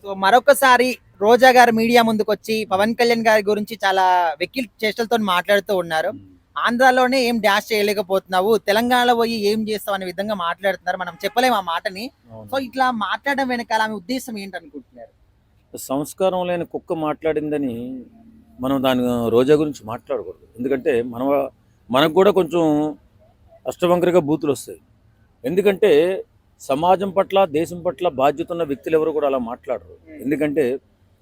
So మరొకసారి రోజా గారు media ముందుకొచ్చి పవన్ కళ్యాణ్ గారి గురించి చాలా వెకిల్ చేష్టలతో మాట్లాడుతూ ఉన్నారు. ఆంధ్రాలోనే ఏం డాష్ చేయలేకపోతున్నావు, తెలంగాణలో పోయి ఏం చేస్తావు అనే విధంగా మాట్లాడుతున్నారు. మనం చెప్పలేము ఆ మాటని. సో ఇట్లా మాట్లాడడం వెనకాల ఆమె ఉద్దేశం ఏంటనుకుంటున్నారు? సంస్కారం లేని కుక్క మాట్లాడిందని మనం దాని రోజా గురించి మాట్లాడకూడదు. ఎందుకంటే మనకు కూడా కొంచెం అష్టవంకరగా బూతులు వస్తాయి. ఎందుకంటే సమాజం పట్ల, దేశం పట్ల బాధ్యత ఉన్న వ్యక్తులు ఎవరు కూడా అలా మాట్లాడరు. ఎందుకంటే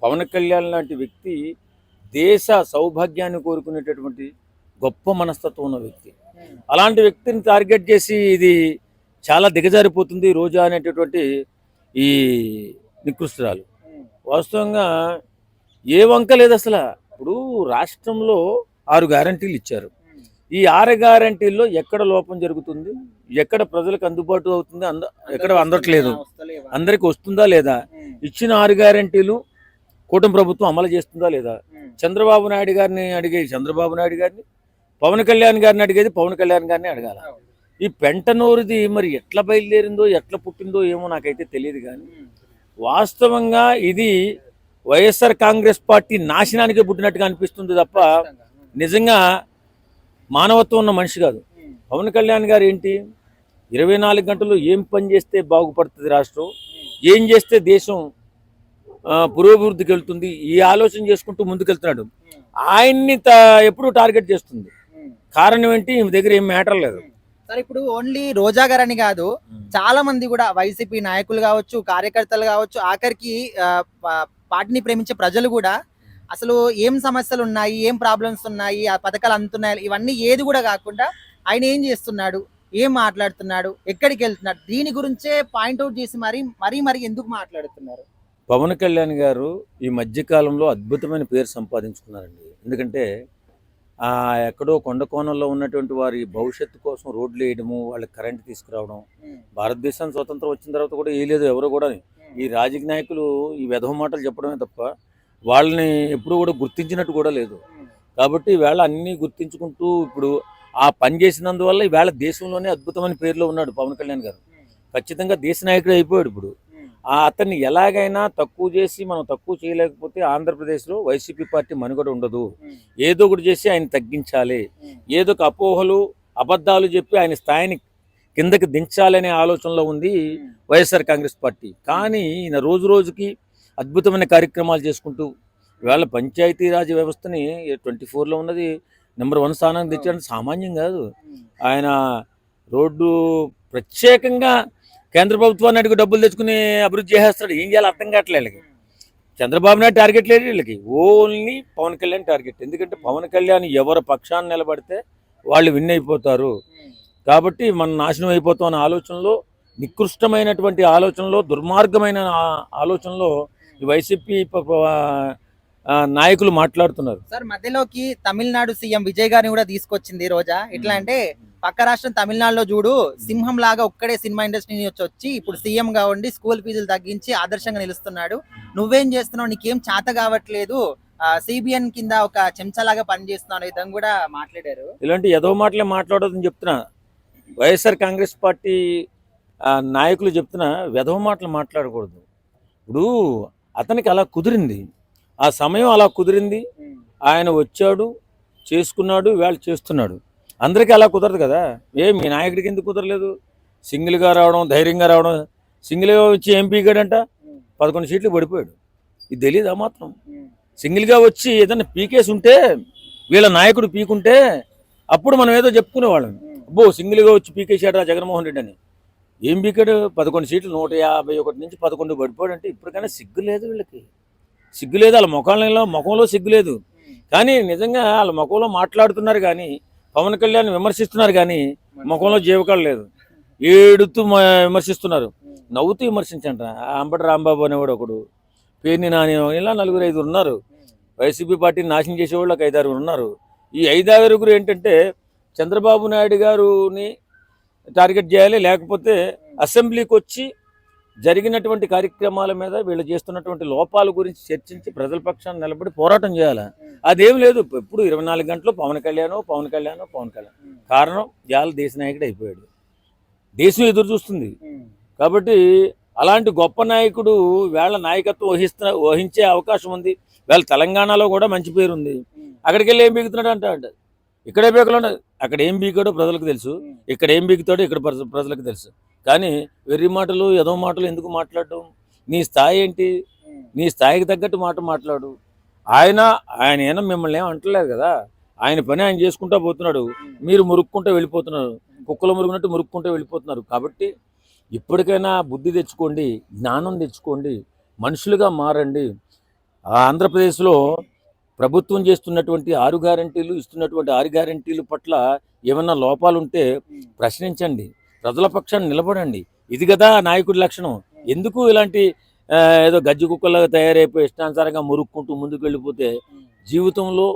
పవన్ కళ్యాణ్ లాంటి వ్యక్తి దేశ సౌభాగ్యాన్ని కోరుకునేటటువంటి గొప్ప మనస్తత్వం ఉన్న వ్యక్తి. అలాంటి వ్యక్తిని టార్గెట్ చేసి ఇది చాలా దిగజారిపోతుంది రోజా అనేటటువంటి ఈ నికృష్టురాలు. వాస్తవంగా ఏ వంక లేదు అసలు. ఇప్పుడు రాష్ట్రంలో 6 గ్యారంటీలు ఇచ్చారు. ఈ 6 గ్యారంటీల్లో ఎక్కడ లోపం జరుగుతుంది, ఎక్కడ ప్రజలకు అందుబాటు అవుతుంది, ఎక్కడ అందట్లేదు, అందరికి వస్తుందా లేదా, ఇచ్చిన 6 గ్యారంటీలు కూటమి ప్రభుత్వం అమలు చేస్తుందా లేదా, చంద్రబాబు నాయుడు గారిని అడిగేది చంద్రబాబు నాయుడు గారిని, పవన్ కళ్యాణ్ గారిని అడిగేది పవన్ కళ్యాణ్ గారిని అడగాల. ఈ పెంటనూరుది మరి ఎట్లా బయలుదేరిందో ఎట్లా పుట్టిందో ఏమో నాకైతే తెలియదు. కానీ వాస్తవంగా ఇది వైఎస్ఆర్ కాంగ్రెస్ పార్టీ నాశనానికి పుట్టినట్టుగా అనిపిస్తుంది తప్ప నిజంగా మానవత్వం ఉన్న మనిషి కాదు. పవన్ కళ్యాణ్ గారు ఏంటి, 24 గంటలు ఏం పని చేస్తే బాగుపడుతుంది రాష్ట్రం, ఏం చేస్తే దేశం పురోభివృద్ధికి వెళ్తుంది, ఈ ఆలోచన చేసుకుంటూ ముందుకెళ్తున్నాడు. ఆయన్ని ఎప్పుడు టార్గెట్ చేస్తుంది. కారణం ఏంటి, ఈమె దగ్గర ఏం మ్యాటర్ లేదు. సరే, ఇప్పుడు ఓన్లీ రోజా గారని కాదు, చాలా మంది కూడా వైసీపీ నాయకులు కావచ్చు, కార్యకర్తలు కావచ్చు, ఆఖరికి పార్టీని ప్రేమించే ప్రజలు కూడా అసలు ఏం సమస్యలు ఉన్నాయి, ఏం ప్రాబ్లమ్స్ ఉన్నాయి, ఆ పథకాలు అందుతున్నాయి, ఇవన్నీ ఏది కూడా కాకుండా ఆయన ఏం చేస్తున్నాడు, ఏం మాట్లాడుతున్నాడు, ఎక్కడికి వెళ్తున్నాడు, దీని గురించే పాయింట్అవుట్ చేసి మరీ ఎందుకు మాట్లాడుతున్నారు. పవన్ కళ్యాణ్ గారు ఈ మధ్యకాలంలో అద్భుతమైన పేరు సంపాదించుకున్నారండి. ఎందుకంటే ఎక్కడో కొండ కోణంలో ఉన్నటువంటి వారి భవిష్యత్తు కోసం రోడ్లు వేయడము, వాళ్ళకి కరెంట్ తీసుకురావడం. భారతదేశం స్వతంత్రం వచ్చిన తర్వాత కూడా వేయలేదు ఎవరు కూడా. ఈ రాజకీయ నాయకులు ఈ వెధవ మాటలు చెప్పడమే తప్ప వాళ్ళని ఎప్పుడు కూడా గుర్తించినట్టు కూడా లేదు. కాబట్టి ఈవేళ అన్నీ గుర్తించుకుంటూ ఇప్పుడు ఆ పని చేసినందువల్ల ఈవేళ దేశంలోనే అద్భుతమైన పేరులో ఉన్నాడు పవన్ కళ్యాణ్ గారు. ఖచ్చితంగా దేశ నాయకుడు అయిపోయాడు. ఇప్పుడు అతన్ని ఎలాగైనా తక్కువ చేసి మనం తక్కువ చేయలేకపోతే ఆంధ్రప్రదేశ్లో వైసీపీ పార్టీ మనుగడ ఉండదు. ఏదో ఒకటి చేసి ఆయన తగ్గించాలి, ఏదో ఒక అపోహలు అబద్ధాలు చెప్పి ఆయన స్థాయిని కిందకి దించాలనే ఆలోచనలో ఉంది వైఎస్ఆర్ కాంగ్రెస్ పార్టీ. కానీ ఈయన రోజు రోజుకి అద్భుతమైన కార్యక్రమాలు చేసుకుంటూ ఇవాళ పంచాయతీరాజ్ వ్యవస్థని 24లో ఉన్నది నెంబర్ 1 స్థానానికి తెచ్చాడంటే సామాన్యం కాదు. ఆయన రోడ్డు ప్రత్యేకంగా కేంద్ర ప్రభుత్వాన్ని అడిగి డబ్బులు తెచ్చుకుని అభివృద్ధి చేసేస్తాడు. ఏం చేయాలి అర్థం కావట్లేదు వీళ్ళకి. చంద్రబాబు నాయుడు టార్గెట్ లేదు వీళ్ళకి, ఓన్లీ పవన్ కళ్యాణ్ టార్గెట్. ఎందుకంటే పవన్ కళ్యాణ్ ఎవరి పక్షాన్ని నిలబడితే వాళ్ళు విన్ అయిపోతారు. కాబట్టి మనం నాశనం అయిపోతాం అనే ఆలోచనలో, నికృష్టమైనటువంటి ఆలోచనలో, దుర్మార్గమైన ఆలోచనలో ఈ వైసీపీ నాయకులు మాట్లాడుతున్నారు. సార్, మధ్యలోకి తమిళనాడు సీఎం విజయ్ గారిని కూడా తీసుకొచ్చింది రోజా. ఎట్లా అంటే పక్క రాష్ట్రం తమిళనాడులో చూడు, సింహం లాగా ఒక్కడే సినిమా ఇండస్ట్రీ నుంచి వచ్చి ఇప్పుడు సీఎం గా ఉండి స్కూల్ ఫీజులు తగ్గించి ఆదర్శంగా నిలుస్తున్నాడు. నువ్వేం చేస్తున్నావు, నీకేం చేత కావట్లేదు, సిబిఎన్ కింద ఒక చెంచాలాగా పనిచేస్తున్నావు అనే విధంగా కూడా మాట్లాడారు. ఇలాంటి ఏదో మాటలే మాట్లాడదని చెప్తున్నా. వైఎస్ఆర్ కాంగ్రెస్ పార్టీ నాయకులు చెప్తున్నా వెధవ మాటలు మాట్లాడకూడదు. ఇప్పుడు అతనికి అలా కుదిరింది, ఆ సమయం అలా కుదిరింది, ఆయన వచ్చాడు, చేసుకున్నాడు, వేళ చేస్తున్నాడు. అందరికీ అలా కుదరదు కదా. మీ నాయకుడికి ఎందుకు కుదరలేదు? సింగిల్గా రావడం, ధైర్యంగా రావడం. సింగిల్గా వచ్చి ఎంపీ గాడంట 11 సీట్లు పడిపోయాడు. ఇది తెలియదు. ఆ మాత్రం సింగిల్గా వచ్చి ఏదైనా పీకేసి ఉంటే, వీళ్ళ నాయకుడు పీకుంటే అప్పుడు మనం ఏదో చెప్పుకునేవాళ్ళం. అబ్బో సింగిల్గా వచ్చి పీకేసాడు జగన్మోహన్ రెడ్డి అని. ఏం పీకాడు? 11 సీట్లు 151 నుంచి 11 పడిపోయాడు. అంటే ఇప్పటికైనా సిగ్గు లేదు వీళ్ళకి, సిగ్గు లేదు. వాళ్ళ ముఖంలో సిగ్గు లేదు. కానీ నిజంగా వాళ్ళ ముఖంలో మాట్లాడుతున్నారు కానీ, పవన్ కళ్యాణ్ విమర్శిస్తున్నారు కానీ ముఖంలో జీవకాలు లేదు. ఏడుతూ విమర్శిస్తున్నారు, నవ్వుతూ విమర్శించంట. అంబటి రాంబాబు అనేవాడు ఒకడు, పేర్ని నాని, ఇలా 4-5 ఉన్నారు. వైసీపీ పార్టీని నాశనం చేసేవాళ్ళు ఒక 5-6 ఉన్నారు. ఈ 5-6 ఏంటంటే చంద్రబాబు నాయుడు గారుని టార్గెట్ చేయాలి, లేకపోతే అసెంబ్లీకి వచ్చి జరిగినటువంటి కార్యక్రమాల మీద వీళ్ళు చేస్తున్నటువంటి లోపాల గురించి చర్చించి ప్రజల పక్షాన్ని నిలబడి పోరాటం చేయాలి. అదేం లేదు. ఇప్పుడు 24 గంటలు పవన్ కళ్యాణ్. కారణం ఇవాళ దేశ నాయకుడు అయిపోయాడు, దేశం ఎదురు చూస్తుంది. కాబట్టి అలాంటి గొప్ప నాయకుడు వేళ నాయకత్వం వహించే అవకాశం ఉంది. వేళ తెలంగాణలో కూడా మంచి పేరు ఉంది. అక్కడికి వెళ్ళి ఏం బీగుతున్నాడు అంటే ఇక్కడే బీకలు అక్కడ ఏం బీకాడో ప్రజలకు తెలుసు, ఇక్కడ ఏం బీగుతాడో ఇక్కడ ప్రజలకు తెలుసు. కానీ వెర్రి మాటలు ఏదో మాటలు ఎందుకు మాట్లాడటం? నీ స్థాయి ఏంటి? నీ స్థాయికి తగ్గట్టు మాట్లాడు. ఆయన ఏమో మిమ్మల్ని ఏం అంటలేదు కదా, ఆయన పని ఆయన చేసుకుంటూ పోతున్నాడు, మీరు మురుక్కుంటూ వెళ్ళిపోతున్నారు, కుక్కలు మురుగునట్టు మురుక్కుంటూ వెళ్ళిపోతున్నారు. కాబట్టి ఇప్పటికైనా బుద్ధి తెచ్చుకోండి, జ్ఞానం తెచ్చుకోండి, మనుషులుగా మారండి. ఆంధ్రప్రదేశ్లో ప్రభుత్వం చేస్తున్నటువంటి 6 గ్యారెంటీలు ఇస్తున్నటువంటి 6 గ్యారెంటీల పట్ల ఏమన్నా లోపాలు ఉంటే ప్రశ్నించండి, ప్రజల పక్షాన్ని నిలబడండి. ఇది కదా నాయకుడి లక్షణం. ఎందుకు ఇలాంటి ఏదో గజ్జి కుక్కలాగా తయారైపోయి ఇష్టానుసారంగా మురుక్కుంటూ ముందుకు వెళ్ళిపోతే జీవితంలో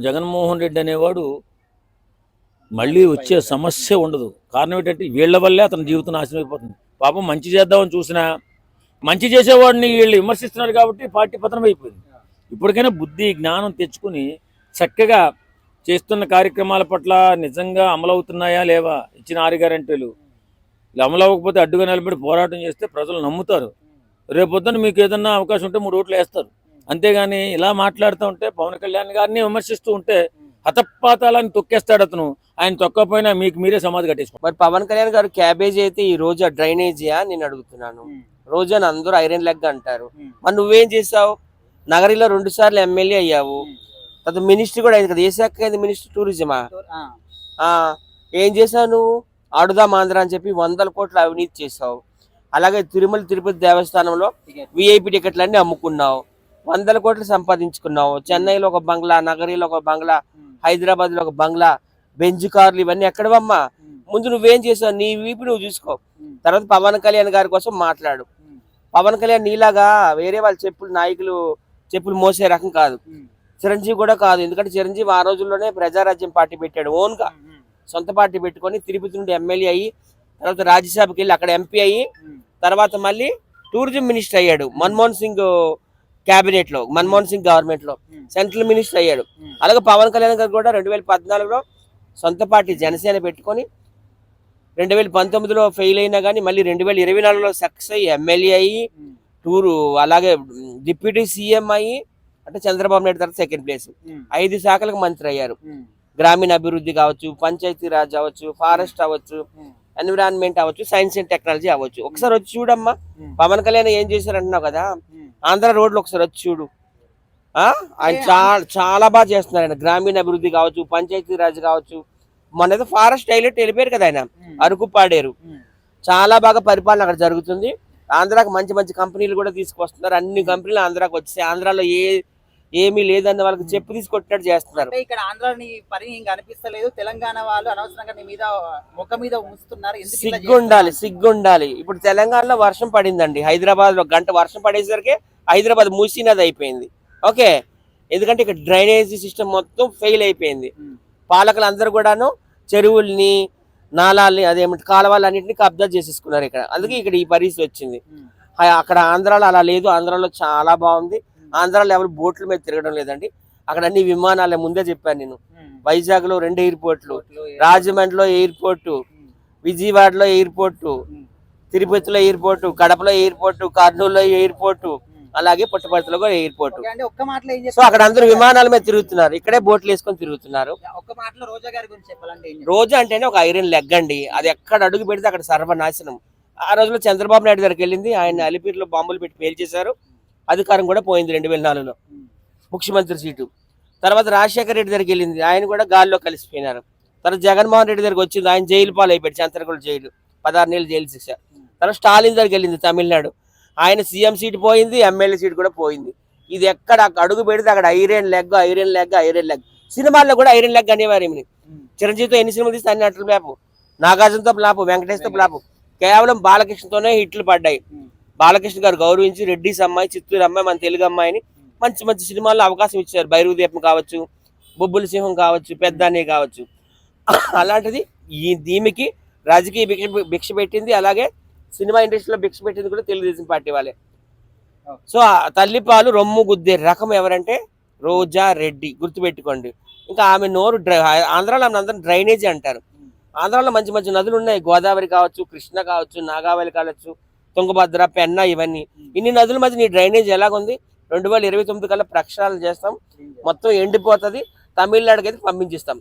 జగన్మోహన్ రెడ్డి అనేవాడు మళ్ళీ వచ్చే సమస్య ఉండదు. కారణం ఏంటంటే వీళ్ళ వల్లే అతని జీవితం నాశనం అయిపోతుంది. పాపం మంచి చేద్దామని చూసినా మంచి చేసేవాడిని వీళ్ళు విమర్శిస్తున్నారు కాబట్టి పార్టీ పతనం అయిపోయింది. ఇప్పటికైనా బుద్ధి జ్ఞానం తెచ్చుకుని చక్కగా చేస్తున్న కార్యక్రమాల పట్ల నిజంగా అమలవుతున్నాయా లేవా, ఇచ్చిన 6 గ్యారెంటీలు ఇలా అమలవ్వకపోతే అడ్డుగా నిలబడి పోరాటం చేస్తే ప్రజలు నమ్ముతారు. రేపొద్దున మీకు ఏదన్నా అవకాశం ఉంటే 3 ఓట్లు వేస్తారు. అంతేగాని ఇలా మాట్లాడుతూ ఉంటే పవన్ కళ్యాణ్ గారిని విమర్శిస్తూ ఉంటే హతపాతాలని తొక్కేస్తాడు అతను. ఆయన తొక్కపోయినా మీకు మీరే సమాధి కట్టేసుకోండి. మరి పవన్ కళ్యాణ్ గారు క్యాబేజ్ అయితే ఈ రోజా డ్రైనేజీయా నేను అడుగుతున్నాను. రోజాని అందరూ ఐరన్ లెగ్ అంటారు. మరి నువ్వేం చేసావు? నగరిలో 2 సార్లు ఎమ్మెల్యే అయ్యావు, తర్వాత మినిస్టర్ కూడా అయింది కదా. ఏ శాఖ అయింది? మినిస్టర్ టూరిజమా? ఏం చేసావు నువ్వు? ఆడుదాం ఆంధ్ర అని చెప్పి 100 కోట్ల అవినీతి చేసావు. అలాగే తిరుమల తిరుపతి దేవస్థానంలో విఐపి టికెట్లన్నీ అమ్ముకున్నావు, 100 కోట్లు సంపాదించుకున్నావు. చెన్నైలో ఒక బంగ్లా, నగరిలో ఒక బంగ్లా, హైదరాబాద్ లో ఒక బంగ్లా, బెంజ్ కార్లు, ఇవన్నీ ఎక్కడవమ్మా? ముందు నువ్వేం చేసావు? నీ వీపు నువ్వు చూసుకో. తర్వాత పవన్ కళ్యాణ్ గారి కోసం మాట్లాడు. పవన్ కళ్యాణ్ నీలాగా వేరే వాళ్ళ చెప్పులు మోసే రకం కాదు. చిరంజీవి కూడా కాదు. ఎందుకంటే చిరంజీవి ఆ రోజుల్లోనే ప్రజారాజ్యం పార్టీ పెట్టాడు, ఓన్ గా సొంత పార్టీ పెట్టుకొని తిరుపతి నుండి ఎమ్మెల్యే అయ్యి, తర్వాత రాజ్యసభకి వెళ్ళి అక్కడ ఎంపీ అయ్యి, తర్వాత మళ్ళీ టూరిజం మినిస్టర్ అయ్యాడు మన్మోహన్ సింగ్ క్యాబినెట్ లో, మన్మోహన్ సింగ్ గవర్నమెంట్ లో సెంట్రల్ మినిస్టర్ అయ్యాడు. అలాగే పవన్ కళ్యాణ్ గారు కూడా 2014లో సొంత పార్టీ జనసేన పెట్టుకొని 2019లో ఫెయిల్ అయినా కానీ మళ్ళీ 2024లో సక్సెస్ అయ్యి ఎమ్మెల్యే అయ్యి అలాగే డిప్యూటీ సీఎం అయ్యి, అంటే చంద్రబాబు నాయుడు తర్వాత సెకండ్ ప్లేస్, 5 శాఖలకు మంత్రి అయ్యారు. గ్రామీణ అభివృద్ధి కావచ్చు, పంచాయతీ రాజ్ అవ్వచ్చు, ఫారెస్ట్ అవ్వచ్చు, ఎన్విరాన్మెంట్ అవ్వచ్చు, సైన్స్ అండ్ టెక్నాలజీ అవ్వచ్చు. ఒకసారి వచ్చి చూడమ్మా పవన్ కళ్యాణ్ ఏం చేశారు అంటున్నావు కదా. ఆంధ్ర రోడ్లు ఒకసారి వచ్చి చూడు. ఆయన చాలా బాగా చేస్తున్నారు. ఆయన గ్రామీణ అభివృద్ధి కావచ్చు, పంచాయతీ రాజ్ కావచ్చు. మొన్న ఏదో ఫారెస్ట్ హైలైట్ వెళ్ళిపోయారు కదా ఆయన, అరకు పాడేరు. చాలా బాగా పరిపాలన అక్కడ జరుగుతుంది. ఆంధ్రాకి మంచి మంచి కంపెనీలు కూడా తీసుకొస్తున్నారు. అన్ని కంపెనీలు ఆంధ్రాకి వచ్చాయి. ఆంధ్రాలో ఏమీ లేదన్న వాళ్ళకి చెప్పు తీసుకొట్టినట్టు చేస్తున్నారు. ఇక్కడ ఆంధ్ర పని ఇంకా అనిపిస్తలేదు, తెలంగాణ వాళ్ళు అనవసరంగా నీ మీద ముఖం మీద ఉంచుతున్నారు. సిగ్గుండాలి. ఇప్పుడు తెలంగాణలో వర్షం పడిందండి, హైదరాబాద్ లో గంట వర్షం పడేసరికి హైదరాబాద్ మూసినది అయిపోయింది. ఓకే, ఎందుకంటే ఇక్కడ డ్రైనేజీ సిస్టమ్ మొత్తం ఫెయిల్ అయిపోయింది. పాలకులు అందరూ కూడాను చెరువుల్ని, నాలాల్ని, అదేమిటి కాలువలన్నింటినీ కబ్జా చేసేసుకున్నారు ఇక్కడ. అందుకే ఇక్కడ ఈ పరిస్థితి వచ్చింది. అక్కడ ఆంధ్రాలో అలా లేదు. ఆంధ్రాలో చాలా బాగుంది. ఆంధ్రాలో ఎవరు బోట్ల మీద తిరగడం లేదండి. అక్కడ అన్ని విమానాలే, ముందే చెప్పాను నేను. వైజాగ్ లో 2 ఎయిర్పోర్ట్లు, రాజమండ్రిలో ఎయిర్పోర్టు, విజయవాడలో ఎయిర్పోర్టు, తిరుపతిలో ఎయిర్పోర్టు, కడపలో ఎయిర్పోర్టు, కర్నూలులో ఎయిర్పోర్టు, అలాగే పుట్టపర్తిలో కూడా ఎయిర్పోర్టు. సో అక్కడ అందరూ విమానాల మీద తిరుగుతున్నారు, ఇక్కడే బోట్లు వేసుకొని తిరుగుతున్నారు. రోజా అంటేనే ఒక ఐరన్ లెగ్ అండి. అది ఎక్కడ అడుగు పెడితే అక్కడ సర్వనాశనం. ఆ రోజులో చంద్రబాబు నాయుడు దగ్గరికి వెళ్ళింది, ఆయన అలిపిరిలో బాంబులు పెట్టి పేల్చేశారు. అధికారం కూడా పోయింది 2004లో, ముఖ్యమంత్రి సీటు. తర్వాత రాజశేఖర రెడ్డి దగ్గరికి వెళ్ళింది, ఆయన కూడా గాల్లో కలిసిపోయినారు. తర్వాత జగన్మోహన్ రెడ్డి దగ్గరికి వచ్చింది, ఆయన జైలు పాలు అయిపోయాడు, చంద్రగూడ జైలు, 16 నెలలు జైలు శిక్ష. తర్వాత స్టాలిన్ దగ్గరికి వెళ్ళింది తమిళనాడు, ఆయన సీఎం సీట్ పోయింది, ఎమ్మెల్యే సీట్ కూడా పోయింది. ఇది ఎక్కడ అడుగు పెడితే అక్కడ iron leg, iron leg, iron leg. సినిమాల్లో కూడా ఐరన్ లెగ్ అనేవారు ఏమి. చిరంజీవితో ఎన్ని సినిమాలు తీస్తే అన్ని అట్లు ప్లాపు, నాగార్జునతో ప్లాపు, వెంకటేష్తో ప్లాపు. కేవలం బాలకృష్ణతోనే హిట్లు పడ్డాయి. బాలకృష్ణ గారు గౌరవించి రెడ్డిస్ అమ్మాయి, చిత్తూరు అమ్మాయి, మన తెలుగు అమ్మాయిని మంచి మంచి సినిమాల్లో అవకాశం ఇచ్చారు. భైరవ దీపం కావచ్చు, బొబ్బుల సింహం కావచ్చు, పెద్దానే కావచ్చు. అలాంటిది దీనికి రాజకీయ భిక్ష పెట్టింది, అలాగే సినిమా ఇండస్ట్రీలో భిక్ష పెట్టింది కూడా తెలుగుదేశం పార్టీ వాళ్ళే. సో తల్లిపాలు రొమ్ము గుద్దే రకం ఎవరంటే రోజా రెడ్డి, గుర్తుపెట్టుకోండి. ఇంకా ఆమె నోరు ఆంధ్రాలో ఆమె అందరం డ్రైనేజీ అంటారు. ఆంధ్రాలో మంచి మంచి నదులు ఉన్నాయి, గోదావరి కావచ్చు, కృష్ణ కావచ్చు, నాగావళి కావచ్చు, తుంగభద్ర, పెన్నా, ఇవన్నీ ఇన్ని నదుల మధ్య నీ డ్రైనేజ్ ఎలాగుంది? 2029 కల్లా ప్రక్షాళన చేస్తాం, మొత్తం ఎండిపోతుంది, తమిళనాడుకి అయితే పంపించిస్తాం.